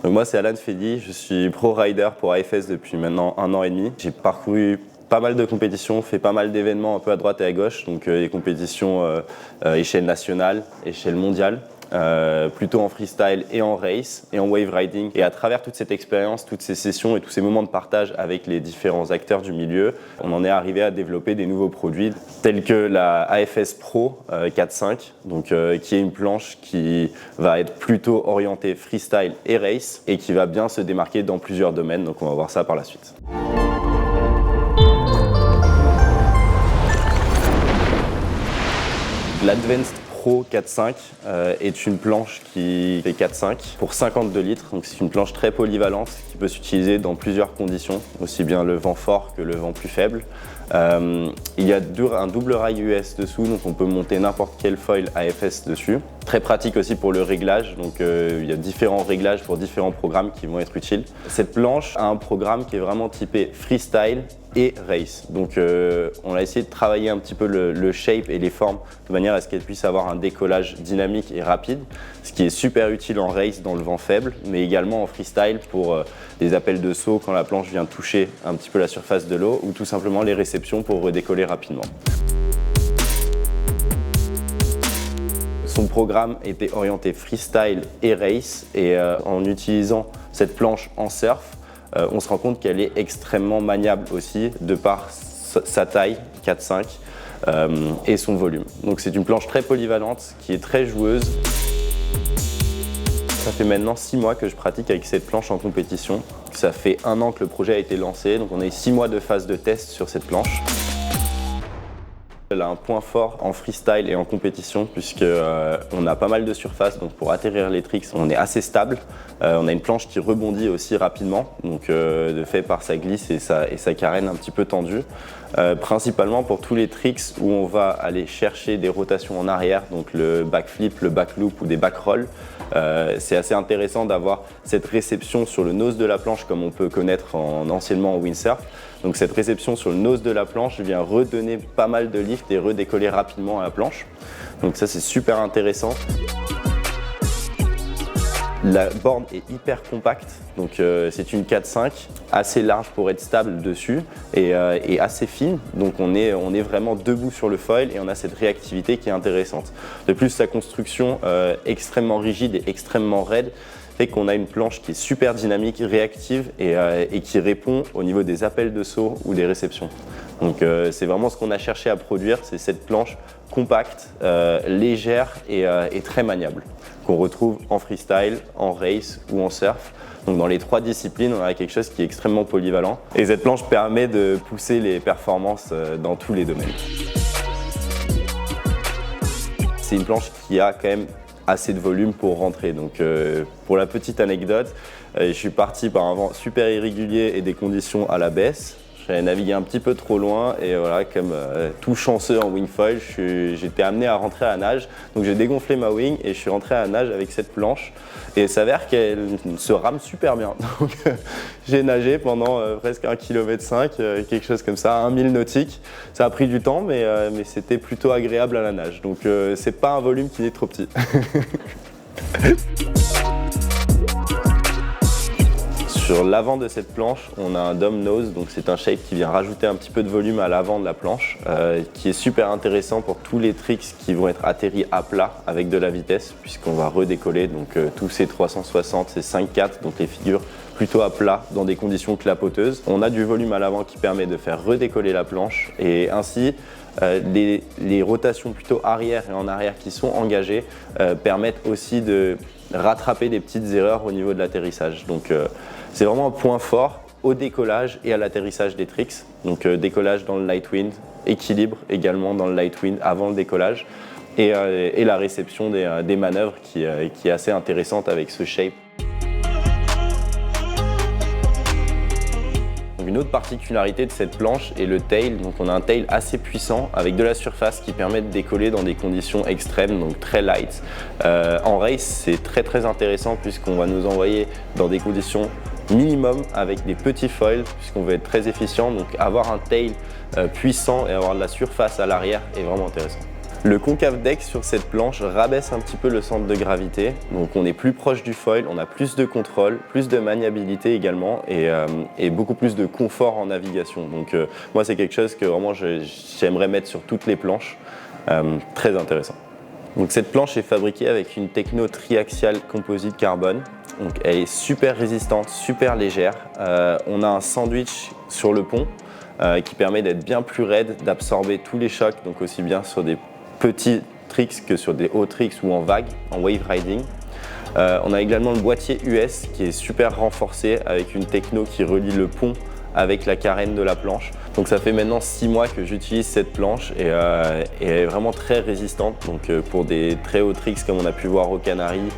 Donc moi c'est Alan Fedi, je suis pro rider pour AFS depuis maintenant 1 an et demi. J'ai parcouru pas mal de compétitions, fait pas mal d'événements un peu à droite et à gauche, donc des compétitions échelle nationale, échelle mondiale. Plutôt en freestyle et en race et en wave riding. Et à travers toute cette expérience, toutes ces sessions et tous ces moments de partage avec les différents acteurs du milieu, on en est arrivé à développer des nouveaux produits tels que la AFS Pro 4.5, donc, qui est une planche qui va être plutôt orientée freestyle et race et qui va bien se démarquer dans plusieurs domaines. Donc on va voir ça par la suite. L'Advanced Pro 4.5 est une planche qui fait 4.5 pour 52 litres. Donc c'est une planche très polyvalente qui peut s'utiliser dans plusieurs conditions, aussi bien le vent fort que le vent plus faible. Il y a un double rail US dessous, donc on peut monter n'importe quel foil AFS dessus. Très pratique aussi pour le réglage, donc il y a différents réglages pour différents programmes qui vont être utiles. Cette planche a un programme qui est vraiment typé freestyle et race. Donc on a essayé de travailler un petit peu le shape et les formes de manière à ce qu'elle puisse avoir un décollage dynamique et rapide, ce qui est super utile en race dans le vent faible, mais également en freestyle pour des appels de saut quand la planche vient toucher un petit peu la surface de l'eau ou tout simplement les réceptions pour redécoller rapidement. Son programme était orienté freestyle et race et en utilisant cette planche en surf, on se rend compte qu'elle est extrêmement maniable aussi de par sa taille 4.5 et son volume. Donc c'est une planche très polyvalente qui est très joueuse. Ça fait maintenant 6 mois que je pratique avec cette planche en compétition. Ça fait 1 an que le projet a été lancé, donc on a eu 6 mois de phase de test sur cette planche. Elle a un point fort en freestyle et en compétition puisque on a pas mal de surface, donc pour atterrir les tricks on est assez stable. On a une planche qui rebondit aussi rapidement, donc de fait par sa glisse et sa carène un petit peu tendue. Principalement pour tous les tricks où on va aller chercher des rotations en arrière, donc le backflip, le backloop ou des backrolls. C'est assez intéressant d'avoir cette réception sur le nose de la planche comme on peut connaître anciennement en windsurf. Donc cette réception sur le nose de la planche vient redonner pas mal de lift et redécoller rapidement à la planche. Donc ça c'est super intéressant. La board est hyper compacte, donc c'est une 4.5 assez large pour être stable dessus et assez fine, donc on est vraiment debout sur le foil et on a cette réactivité qui est intéressante. De plus, sa construction extrêmement rigide et extrêmement raide fait qu'on a une planche qui est super dynamique, réactive et qui répond au niveau des appels de saut ou des réceptions. Donc c'est vraiment ce qu'on a cherché à produire, c'est cette planche compacte, légère et très maniable, qu'on retrouve en freestyle, en race ou en surf. Donc dans les 3 disciplines, on a quelque chose qui est extrêmement polyvalent. Et cette planche permet de pousser les performances dans tous les domaines. C'est une planche qui a quand même assez de volume pour rentrer. Donc pour la petite anecdote, je suis parti par un vent super irrégulier et des conditions à la baisse. J'avais navigué un petit peu trop loin et voilà, comme tout chanceux en wingfoil, j'étais amené à rentrer à la nage. Donc j'ai dégonflé ma wing et je suis rentré à la nage avec cette planche. Et il s'avère qu'elle se rame super bien. Donc j'ai nagé pendant presque 1,5 km, quelque chose comme ça, 1000 nautiques. Ça a pris du temps, mais c'était plutôt agréable à la nage. Donc c'est pas un volume qui est trop petit. Sur l'avant de cette planche, on a un dome nose, donc c'est un shape qui vient rajouter un petit peu de volume à l'avant de la planche, qui est super intéressant pour tous les tricks qui vont être atterris à plat avec de la vitesse, puisqu'on va redécoller donc tous ces 360, ces 5-4, donc les figures plutôt à plat dans des conditions clapoteuses. On a du volume à l'avant qui permet de faire redécoller la planche et ainsi les rotations plutôt arrière et en arrière qui sont engagées permettent aussi de rattraper des petites erreurs au niveau de l'atterrissage. Donc c'est vraiment un point fort au décollage et à l'atterrissage des tricks. Donc décollage dans le light wind, équilibre également dans le light wind avant le décollage et la réception des manœuvres qui est assez intéressante avec ce shape. Une autre particularité de cette planche est le tail. Donc on a un tail assez puissant avec de la surface qui permet de décoller dans des conditions extrêmes, donc très light. En race, c'est très intéressant puisqu'on va nous envoyer dans des conditions minimum avec des petits foils puisqu'on veut être très efficient. Donc avoir un tail puissant et avoir de la surface à l'arrière est vraiment intéressant. Le concave deck sur cette planche rabaisse un petit peu le centre de gravité, donc on est plus proche du foil, on a plus de contrôle, plus de maniabilité également et beaucoup plus de confort en navigation. Donc moi c'est quelque chose que vraiment j'aimerais mettre sur toutes les planches, très intéressant. Donc cette planche est fabriquée avec une techno triaxial composite carbone. Donc elle est super résistante, super légère. On a un sandwich sur le pont qui permet d'être bien plus raide, d'absorber tous les chocs, donc aussi bien sur des petits tricks que sur des hauts tricks ou en vague, en wave riding. On a également le boîtier US qui est super renforcé avec une techno qui relie le pont avec la carène de la planche. Donc ça fait maintenant 6 mois que j'utilise cette planche et elle est vraiment très résistante. Donc pour des très hauts tricks comme on a pu voir au Canaries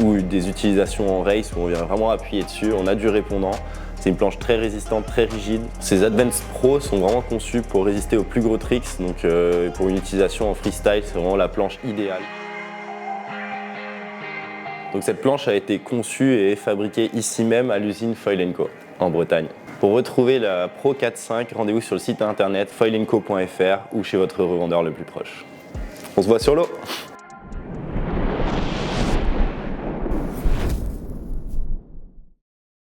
ou des utilisations en race où on vient vraiment appuyer dessus, on a du répondant. C'est une planche très résistante, très rigide. Ces Advance Pro sont vraiment conçus pour résister aux plus gros tricks. Donc pour une utilisation en freestyle, c'est vraiment la planche idéale. Donc cette planche a été conçue et fabriquée ici même à l'usine Foil & Co en Bretagne. Pour retrouver la Pro 4.5, rendez-vous sur le site internet foilandco.fr ou chez votre revendeur le plus proche. On se voit sur l'eau!